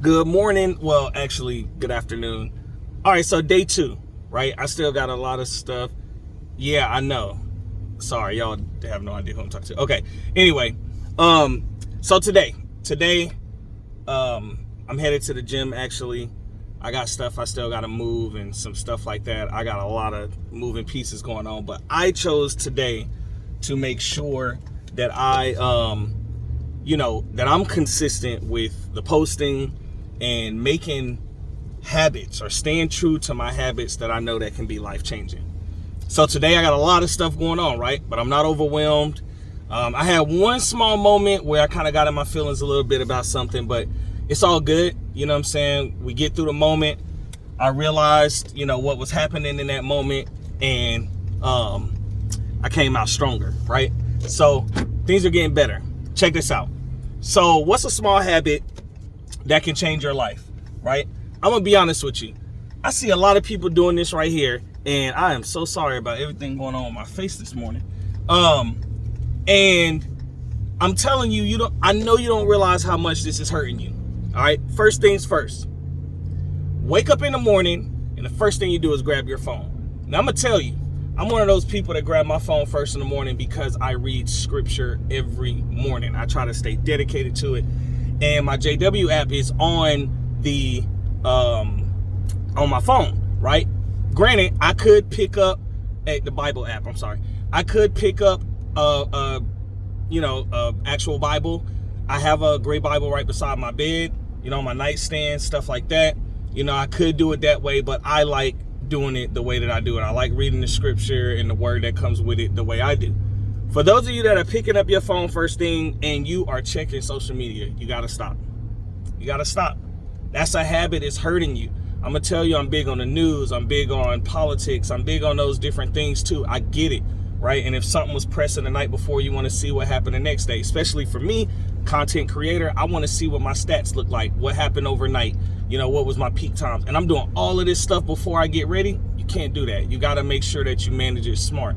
Good morning. Well, actually, good afternoon. All right, so day 2, right? I still got a lot of stuff. Yeah, I know. Sorry, y'all have no idea who I'm talking to. Okay. Anyway, so today, I'm headed to the gym. Actually, I got stuff I still got to move and some stuff like that. I got a lot of moving pieces going on, but I chose today to make sure that that I'm consistent with the posting and making habits or staying true to my habits that I know that can be life-changing. So today I got a lot of stuff going on, right? But I'm not overwhelmed. I had one small moment where I kind of got in my feelings a little bit about something, but it's all good. You know what I'm saying? We get through the moment. I realized, what was happening in that moment, and I came out stronger, right? So things are getting better. Check this out. So what's a small habit that can change your life, right? I'm gonna be honest with you. I see a lot of people doing this right here, and I am so sorry about everything going on with my face this morning. And I'm telling you, I know you don't realize how much this is hurting you. All right, first things first. Wake up in the morning, and the first thing you do is grab your phone. Now I'm gonna tell you, I'm one of those people that grab my phone first in the morning because I read scripture every morning. I try to stay dedicated to it. And my JW app is on my phone, right? Granted, I could pick up the Bible app. I'm sorry. I could pick up actual Bible. I have a gray Bible right beside my bed, my nightstand, stuff like that. I could do it that way, but I like doing it the way that I do it. I like reading the scripture and the word that comes with it the way I do. For those of you that are picking up your phone first thing and you are checking social media, you got to stop. You got to stop. That's a habit. It's hurting you. I'm going to tell you, I'm big on the news. I'm big on politics. I'm big on those different things too. I get it, right? And if something was pressing the night before, you want to see what happened the next day. Especially for me, content creator, I want to see what my stats look like, what happened overnight, what was my peak times. And I'm doing all of this stuff before I get ready. You can't do that. You got to make sure that you manage it smart.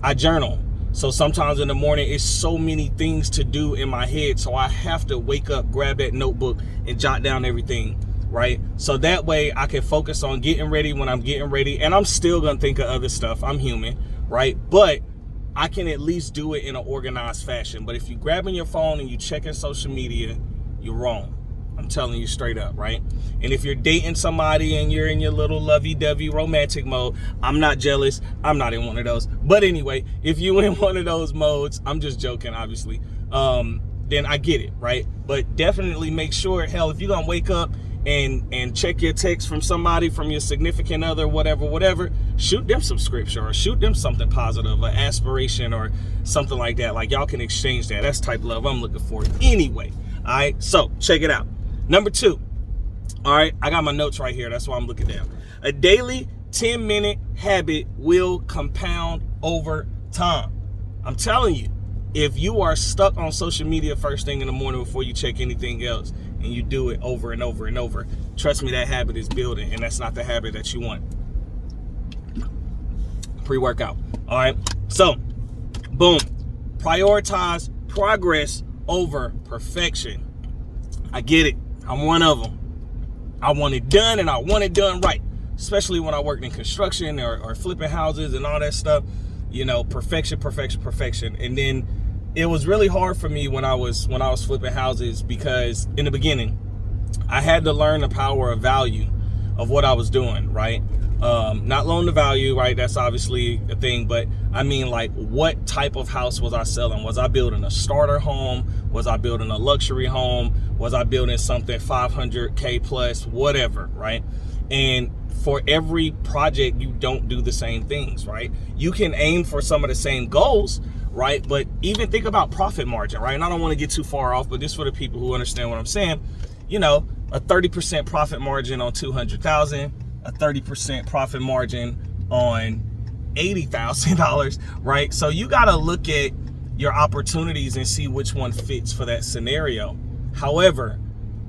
I journal. So sometimes in the morning, it's so many things to do in my head. So I have to wake up, grab that notebook and jot down everything, right? So that way I can focus on getting ready when I'm getting ready. And I'm still going to think of other stuff. I'm human, right? But I can at least do it in an organized fashion. But if you're grabbing your phone and you checking social media, you're wrong. I'm telling you straight up, right? And if you're dating somebody and you're in your little lovey-dovey romantic mode, I'm not jealous. I'm not in one of those. But anyway, if you in one of those modes, I'm just joking, obviously, then I get it, right? But definitely make sure, hell, if you're going to wake up and check your text from somebody, from your significant other, whatever, shoot them some scripture or shoot them something positive, an aspiration or something like that. Like, y'all can exchange that. That's the type of love I'm looking for anyway. All right, so check it out. Number 2, all right, I got my notes right here. That's why I'm looking down. A daily 10-minute habit will compound over time. I'm telling you, if you are stuck on social media first thing in the morning before you check anything else and you do it over and over and over, trust me, that habit is building, and that's not the habit that you want. Pre-workout, all right? So, boom, prioritize progress over perfection. I get it. I'm one of them. I want it done, and I want it done right. Especially when I worked in construction or flipping houses and all that stuff. Perfection. And then it was really hard for me when I was flipping houses because in the beginning, I had to learn the power of value of what I was doing, right? Not loan to value, right? That's obviously a thing, but I mean, like, what type of house was I selling? Was I building a starter home? Was I building a luxury home? Was I building something 500K plus, whatever, right? And for every project, you don't do the same things, right? You can aim for some of the same goals, right? But even think about profit margin, right? And I don't want to get too far off, but this for the people who understand what I'm saying. A 30% profit margin on 200,000, a 30% profit margin on $80,000, right? So you got to look at your opportunities and see which one fits for that scenario. However,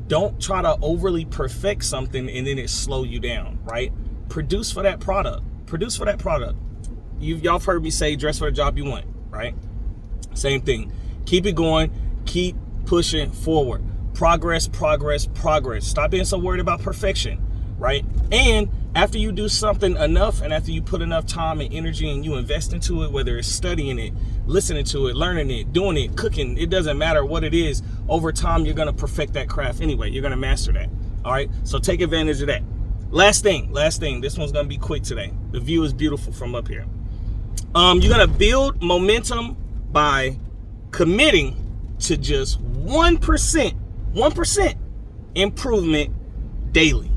don't try to overly perfect something and then it slow you down, right? Produce for that product. Y'all have heard me say dress for the job you want, right? Same thing. Keep it going. Keep pushing forward. Progress, progress, progress. Stop being so worried about perfection, right? And after you do something enough, and after you put enough time and energy and you invest into it, whether it's studying it, listening to it, learning it, doing it, cooking, it doesn't matter what it is, over time, you're going to perfect that craft anyway. You're going to master that. All right. So take advantage of that. Last thing. This one's going to be quick today. The view is beautiful from up here. You're going to build momentum by committing to just 1% improvement daily.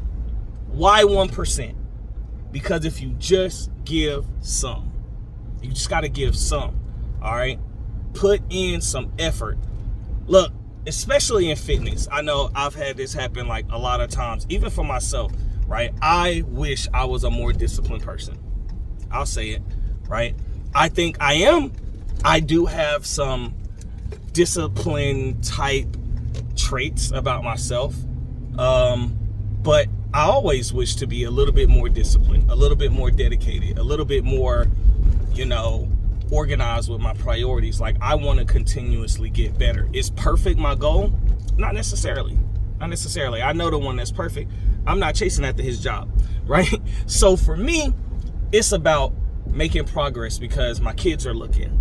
Why 1%? Because if you just give some, you just got to give some. All right. Put in some effort. Look, especially in fitness, I know I've had this happen like a lot of times, even for myself, right? I wish I was a more disciplined person. I'll say it, right? I think I am. I do have some discipline type traits about myself. But I always wish to be a little bit more disciplined, a little bit more dedicated, a little bit more, organized with my priorities. Like, I want to continuously get better. Is perfect my goal? Not necessarily. I know the one that's perfect. I'm not chasing after his job, right? So for me, it's about making progress because my kids are looking.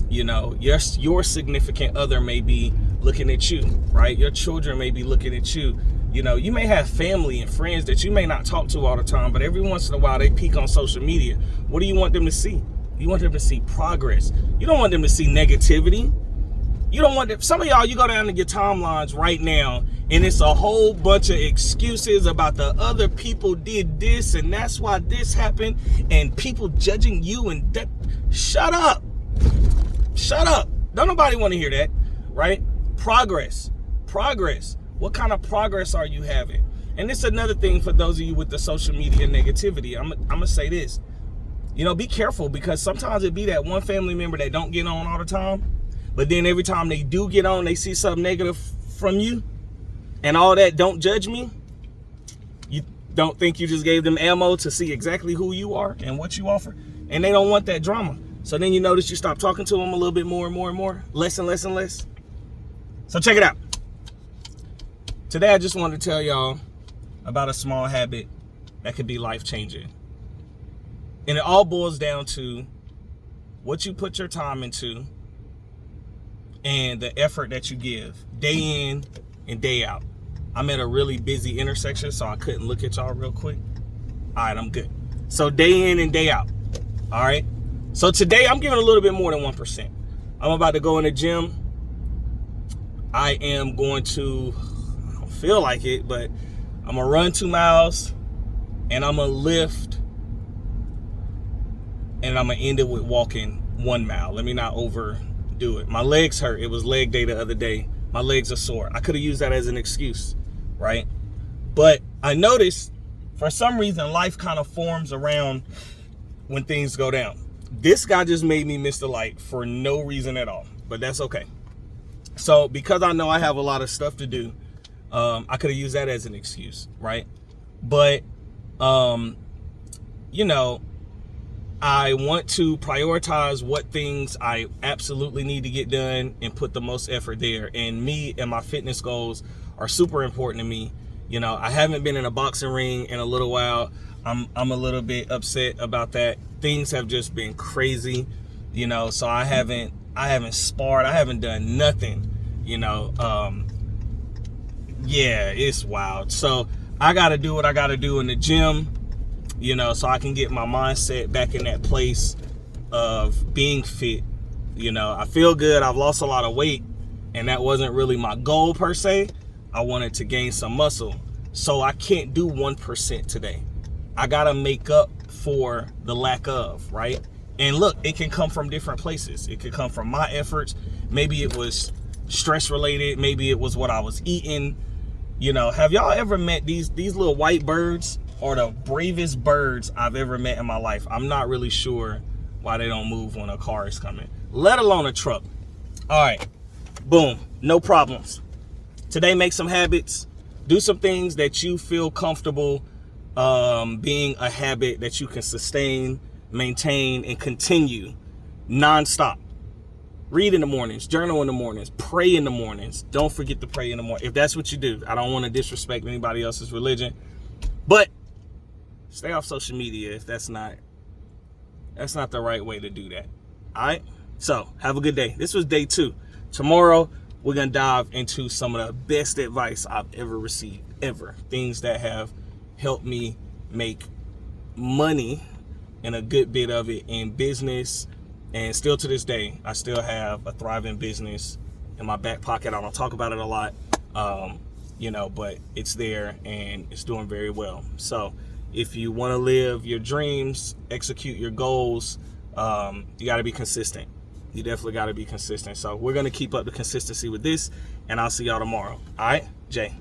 Your significant other may be looking at you, right? Your children may be looking at you. You may have family and friends that you may not talk to all the time, but every once in a while they peek on social media. What do you want them to see? You want them to see progress. You don't want them to see negativity. You don't want them. Some of y'all, you go down to your timelines right now, and it's a whole bunch of excuses about the other people did this, and that's why this happened, and people judging you, and that. Shut up. Don't nobody want to hear that, right? Progress. What kind of progress are you having? And this is another thing for those of you with the social media negativity. I'm going to say this. Be careful, because sometimes it be that one family member that don't get on all the time, but then every time they do get on, they see something negative from you and all that. Don't judge me. You don't think you just gave them ammo to see exactly who you are and what you offer, and they don't want that drama. So then you notice you stop talking to them a little bit more and more and more, less and less and less. So check it out. Today, I just wanted to tell y'all about a small habit that could be life-changing. And it all boils down to what you put your time into and the effort that you give day in and day out. I'm at a really busy intersection, so I couldn't look at y'all real quick. All right, I'm good. So day in and day out. All right. So today, I'm giving a little bit more than 1%. I'm about to go in the gym. I am going to, I don't feel like it, but I'm going to run 2 miles, and I'm going to lift, and I'm going to end it with walking 1 mile. Let me not overdo it. My legs hurt. It was leg day the other day. My legs are sore. I could have used that as an excuse, right? But I noticed for some reason life kind of forms around when things go down. This guy just made me miss the light for no reason at all, but that's okay. So because I know I have a lot of stuff to do, I could have used that as an excuse, right? But, I want to prioritize what things I absolutely need to get done and put the most effort there. And me and my fitness goals are super important to me. I haven't been in a boxing ring in a little while. I'm a little bit upset about that. Things have just been crazy, so I haven't sparred. I haven't done nothing, yeah, it's wild. So I got to do what I got to do in the gym, so I can get my mindset back in that place of being fit. I feel good. I've lost a lot of weight, and that wasn't really my goal per se. I wanted to gain some muscle. So I can't do 1% today. I got to make up for the lack of, right? And look, it can come from different places. It could come from my efforts. Maybe it was stress related. Maybe it was what I was eating. Have y'all ever met these little white birds? Are the bravest birds I've ever met in my life. I'm not really sure why they don't move when a car is coming, let alone a truck. All right, boom, no problems. Today, make some habits. Do some things that you feel comfortable being a habit that you can sustain, maintain, and continue nonstop. Read in the mornings, journal in the mornings, pray in the mornings. Don't forget to pray in the morning. If that's what you do, I don't want to disrespect anybody else's religion, but stay off social media if that's not the right way to do that. All right? So have a good day. This was day 2. Tomorrow, we're going to dive into some of the best advice I've ever received, ever. Things that have helped me make money, and a good bit of it in business. And still to this day, I still have a thriving business in my back pocket. I don't talk about it a lot, but it's there and it's doing very well. So if you want to live your dreams, execute your goals, you got to be consistent. You definitely got to be consistent. So we're going to keep up the consistency with this, and I'll see y'all tomorrow. All right, Jay.